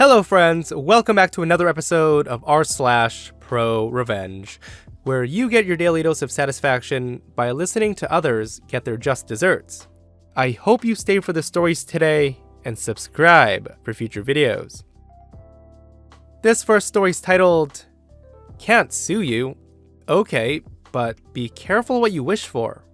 Hello friends, welcome back to another episode of r/ProRevenge, where you get your daily dose of satisfaction by listening to others get their just desserts. I hope you stay for the stories today and subscribe for future videos. This first story is titled, Cant Sue You. Okay, but be careful what you wish for.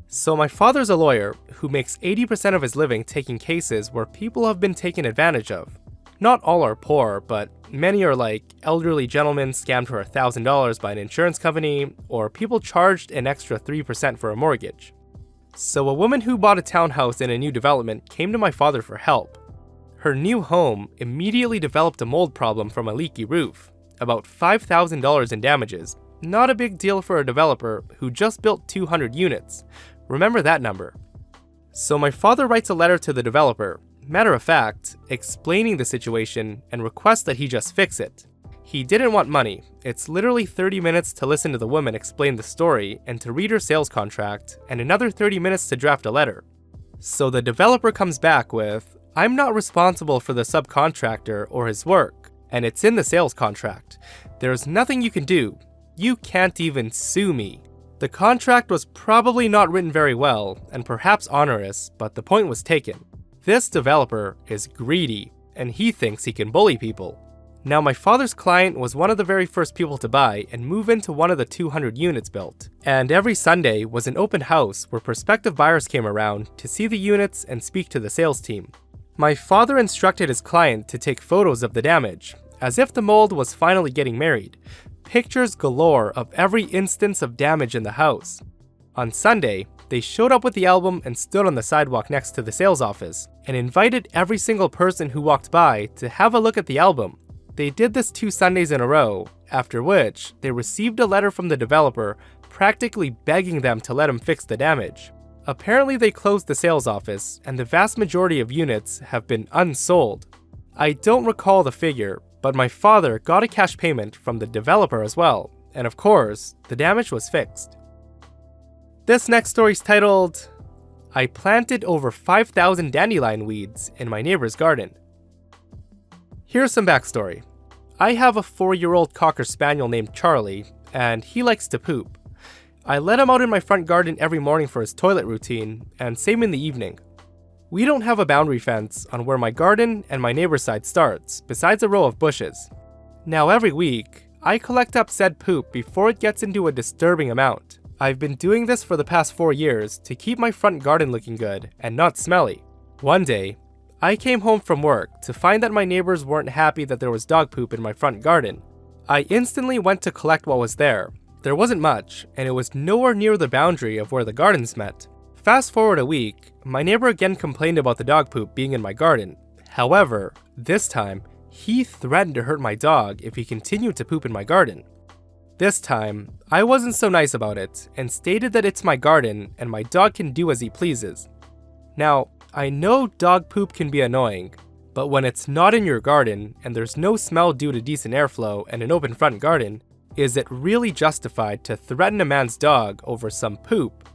So my father's a lawyer who makes 80% of his living taking cases where people have been taken advantage of. Not all are poor, but many are like elderly gentlemen scammed for $1,000 by an insurance company, or people charged an extra 3% for a mortgage. So a woman who bought a townhouse in a new development came to my father for help. Her new home immediately developed a mold problem from a leaky roof, about $5,000 in damages. Not a big deal for a developer who just built 200 units. Remember that number. So my father writes a letter to the developer, matter of fact, explaining the situation and requests that he just fix it. He didn't want money. It's literally 30 minutes to listen to the woman explain the story and to read her sales contract, and another 30 minutes to draft a letter. So the developer comes back with, I'm not responsible for the subcontractor or his work, and it's in the sales contract. There's nothing you can do. You can't even sue me. The contract was probably not written very well, and perhaps onerous, but the point was taken. This developer is greedy, and he thinks he can bully people. Now my father's client was one of the very first people to buy and move into one of the 200 units built, and every Sunday was an open house where prospective buyers came around to see the units and speak to the sales team. My father instructed his client to take photos of the damage, as if the mold was finally getting married. Pictures galore of every instance of damage in the house. On Sunday, they showed up with the album and stood on the sidewalk next to the sales office and invited every single person who walked by to have a look at the album. They did this 2 Sundays in a row, after which they received a letter from the developer practically begging them to let him fix the damage. Apparently they closed the sales office and the vast majority of units have been unsold. I don't recall the figure, but my father got a cash payment from the developer as well, and of course, the damage was fixed. This next story is titled, I planted over 5,000 dandelion weeds in my neighbor's garden. Here's some backstory. I have a 4-year-old Cocker Spaniel named Charlie, and he likes to poop. I let him out in my front garden every morning for his toilet routine, and same in the evening. We don't have a boundary fence on where my garden and my neighbor's side starts, besides a row of bushes. Now every week, I collect up said poop before it gets into a disturbing amount. I've been doing this for the past 4 years to keep my front garden looking good and not smelly. One day, I came home from work to find that my neighbors weren't happy that there was dog poop in my front garden. I instantly went to collect what was there. There wasn't much, and it was nowhere near the boundary of where the gardens met. Fast forward a week, my neighbor again complained about the dog poop being in my garden. However, this time, he threatened to hurt my dog if he continued to poop in my garden. This time, I wasn't so nice about it and stated that it's my garden and my dog can do as he pleases. Now, I know dog poop can be annoying, but when it's not in your garden and there's no smell due to decent airflow and an open front garden, is it really justified to threaten a man's dog over some poop?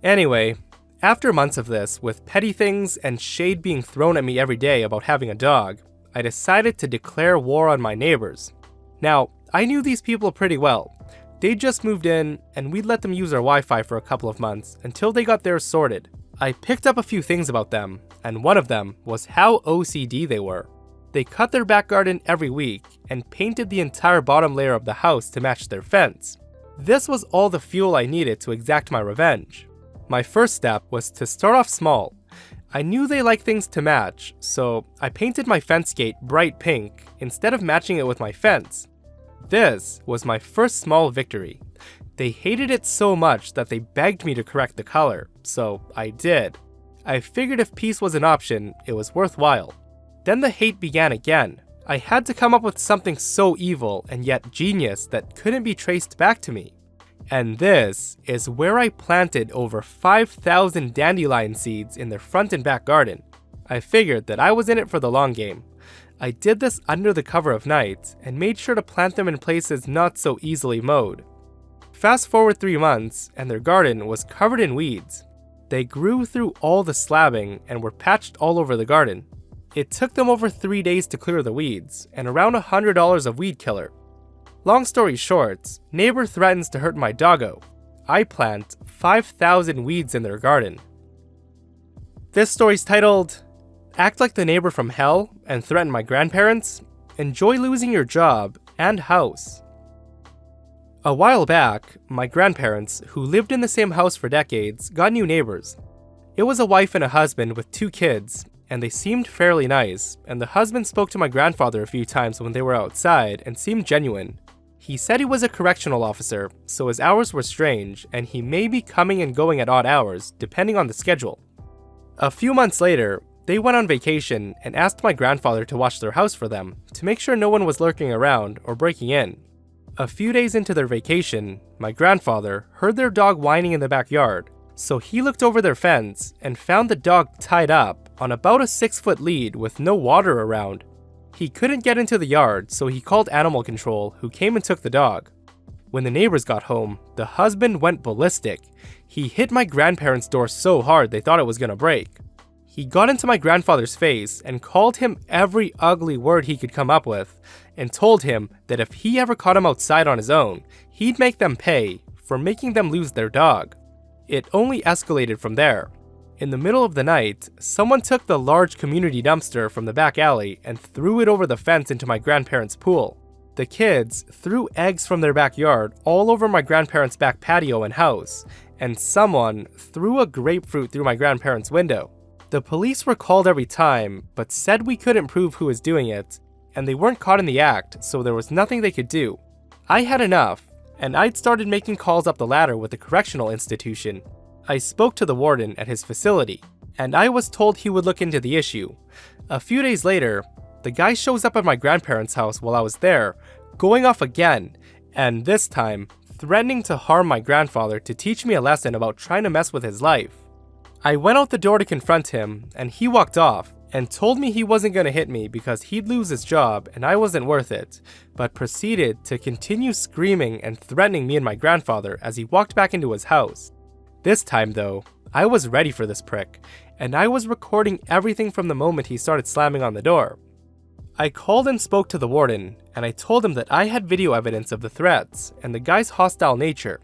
Anyway, after months of this, with petty things and shade being thrown at me every day about having a dog, I decided to declare war on my neighbors. Now, I knew these people pretty well. They just moved in, and we'd let them use our Wi-Fi for a couple of months until they got theirs sorted. I picked up a few things about them, and one of them was how OCD they were. They cut their back garden every week and painted the entire bottom layer of the house to match their fence. This was all the fuel I needed to exact my revenge. My first step was to start off small. I knew they like things to match, so I painted my fence gate bright pink instead of matching it with my fence. This was my first small victory. They hated it so much that they begged me to correct the color, so I did. I figured if peace was an option, it was worthwhile. Then the hate began again. I had to come up with something so evil and yet genius that couldn't be traced back to me. And this is where I planted over 5,000 dandelion seeds in their front and back garden. I figured that I was in it for the long game. I did this under the cover of night and made sure to plant them in places not so easily mowed. Fast forward 3 months and their garden was covered in weeds. They grew through all the slabbing and were patched all over the garden. It took them over 3 days to clear the weeds, and around $100 of weed killer. Long story short, neighbor threatens to hurt my doggo. I plant 5,000 weeds in their garden. This story's titled, Act Like the Neighbor from Hell and Threaten My Grandparents. Enjoy losing your job and house. A while back, my grandparents, who lived in the same house for decades, got new neighbors. It was a wife and a husband with 2 kids, and they seemed fairly nice, and the husband spoke to my grandfather a few times when they were outside and seemed genuine. He said he was a correctional officer, so his hours were strange, and he may be coming and going at odd hours, depending on the schedule. A few months later, they went on vacation and asked my grandfather to watch their house for them, to make sure no one was lurking around or breaking in. A few days into their vacation, my grandfather heard their dog whining in the backyard, so he looked over their fence and found the dog tied up on about a 6-foot lead with no water around. He couldn't get into the yard, so he called animal control, who came and took the dog. When the neighbors got home, the husband went ballistic. He hit my grandparents' door so hard they thought it was gonna break. He got into my grandfather's face and called him every ugly word he could come up with, and told him that if he ever caught him outside on his own, he'd make them pay for making them lose their dog. It only escalated from there. In the middle of the night, someone took the large community dumpster from the back alley and threw it over the fence into my grandparents' pool. The kids threw eggs from their backyard all over my grandparents' back patio and house, and someone threw a grapefruit through my grandparents' window. The police were called every time, but said we couldn't prove who was doing it, and they weren't caught in the act, so there was nothing they could do. I had enough, and I'd started making calls up the ladder with the correctional institution. I spoke to the warden at his facility, and I was told he would look into the issue. A few days later, the guy shows up at my grandparents' house while I was there, going off again, and this time, threatening to harm my grandfather to teach me a lesson about trying to mess with his life. I went out the door to confront him, and he walked off and told me he wasn't going to hit me because he'd lose his job and I wasn't worth it, but proceeded to continue screaming and threatening me and my grandfather as he walked back into his house. This time though, I was ready for this prick, and I was recording everything from the moment he started slamming on the door. I called and spoke to the warden, and I told him that I had video evidence of the threats and the guy's hostile nature.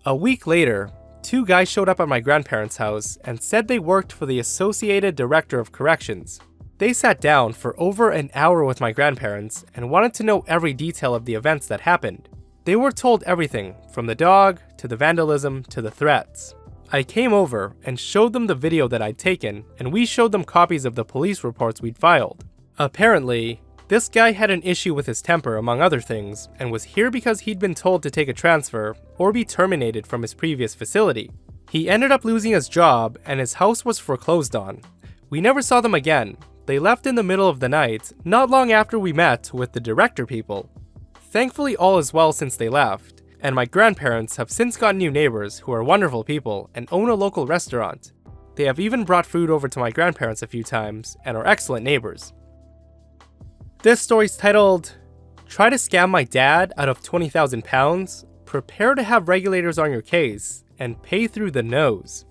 A week later, 2 guys showed up at my grandparents' house and said they worked for the Associated Director of Corrections. They sat down for over an hour with my grandparents and wanted to know every detail of the events that happened. They were told everything, from the dog, to the vandalism, to the threats. I came over and showed them the video that I'd taken, and we showed them copies of the police reports we'd filed. Apparently, this guy had an issue with his temper, among other things, and was here because he'd been told to take a transfer or be terminated from his previous facility. He ended up losing his job, and his house was foreclosed on. We never saw them again. They left in the middle of the night, not long after we met with the director people. Thankfully, all is well since they left, and my grandparents have since gotten new neighbors who are wonderful people and own a local restaurant. They have even brought food over to my grandparents a few times and are excellent neighbors. This story's titled, Try to Scam My Dad Out of 20,000 Pounds, Prepare to Have Regulators on Your Case, and Pay Through the Nose.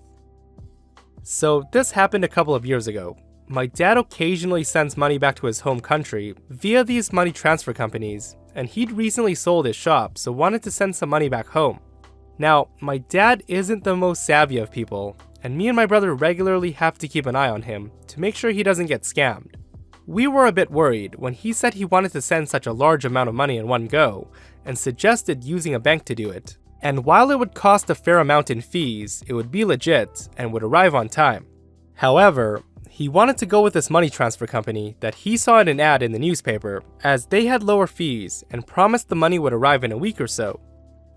So this happened a couple of years ago. My dad occasionally sends money back to his home country via these money transfer companies, and he'd recently sold his shop, so wanted to send some money back home. Now, my dad isn't the most savvy of people, and me and my brother regularly have to keep an eye on him to make sure he doesn't get scammed. We were a bit worried when he said he wanted to send such a large amount of money in one go, and suggested using a bank to do it. And while it would cost a fair amount in fees, it would be legit and would arrive on time. However, he wanted to go with this money transfer company that he saw in an ad in the newspaper, as they had lower fees and promised the money would arrive in a week or so.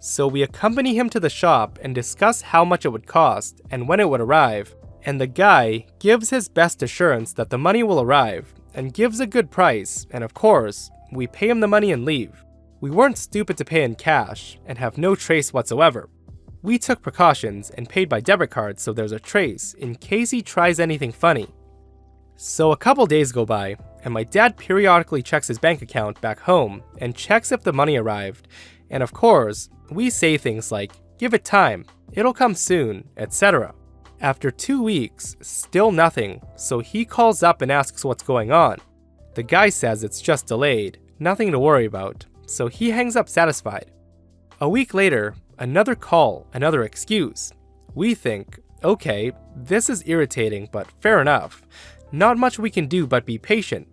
So we accompany him to the shop and discuss how much it would cost and when it would arrive, and the guy gives his best assurance that the money will arrive, and gives a good price, and of course, we pay him the money and leave. We weren't stupid to pay in cash, and have no trace whatsoever. We took precautions and paid by debit card so there's a trace in case he tries anything funny. So a couple days go by, and my dad periodically checks his bank account back home and checks if the money arrived, and of course, we say things like, give it time, it'll come soon, etc. After 2 weeks, still nothing, so he calls up and asks what's going on. The guy says it's just delayed, nothing to worry about, so he hangs up satisfied. A week later, another call, another excuse. We think, okay, this is irritating, but fair enough. Not much we can do but be patient.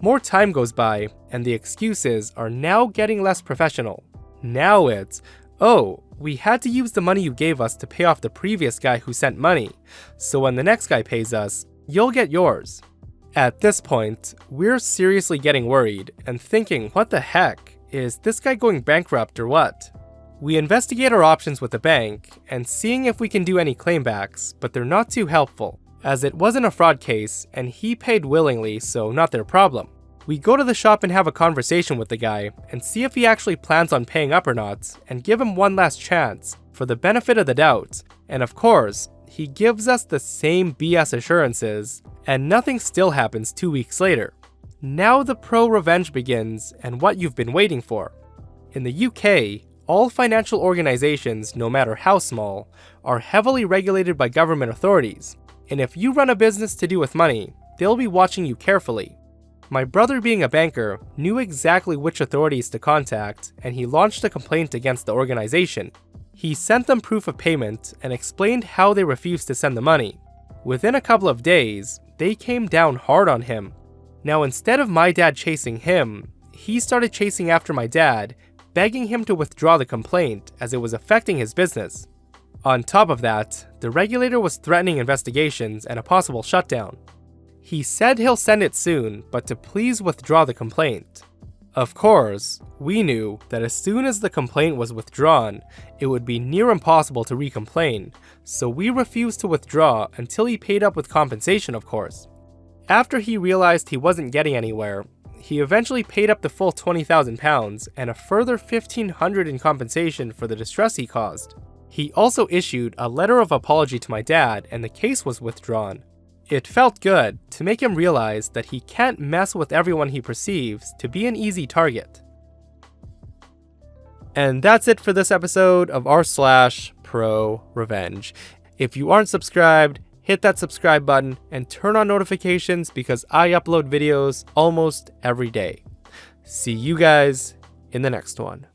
More time goes by, and the excuses are now getting less professional. Now it's, oh, we had to use the money you gave us to pay off the previous guy who sent money, so when the next guy pays us, you'll get yours. At this point, we're seriously getting worried and thinking, what the heck? Is this guy going bankrupt or what? We investigate our options with the bank and seeing if we can do any claimbacks, but they're not too helpful, as it wasn't a fraud case and he paid willingly, so not their problem. We go to the shop and have a conversation with the guy and see if he actually plans on paying up or not and give him one last chance for the benefit of the doubt. And of course, he gives us the same BS assurances and nothing still happens 2 weeks later. Now the ProRevenge begins and what you've been waiting for. In the UK, all financial organizations, no matter how small, are heavily regulated by government authorities. And if you run a business to do with money, they'll be watching you carefully. My brother, being a banker, knew exactly which authorities to contact, and he launched a complaint against the organization. He sent them proof of payment and explained how they refused to send the money. Within a couple of days, they came down hard on him. Now, instead of my dad chasing him, he started chasing after my dad, begging him to withdraw the complaint as it was affecting his business. On top of that, the regulator was threatening investigations and a possible shutdown. He said he'll send it soon, but to please withdraw the complaint. Of course, we knew that as soon as the complaint was withdrawn, it would be near impossible to recomplain, so we refused to withdraw until he paid up with compensation, of course. After he realized he wasn't getting anywhere, he eventually paid up the full £20,000 and a further $1,500 in compensation for the distress he caused. He also issued a letter of apology to my dad and the case was withdrawn. It felt good to make him realize that he can't mess with everyone he perceives to be an easy target. And that's it for this episode of r/ProRevenge. If you aren't subscribed, hit that subscribe button and turn on notifications because I upload videos almost every day. See you guys in the next one.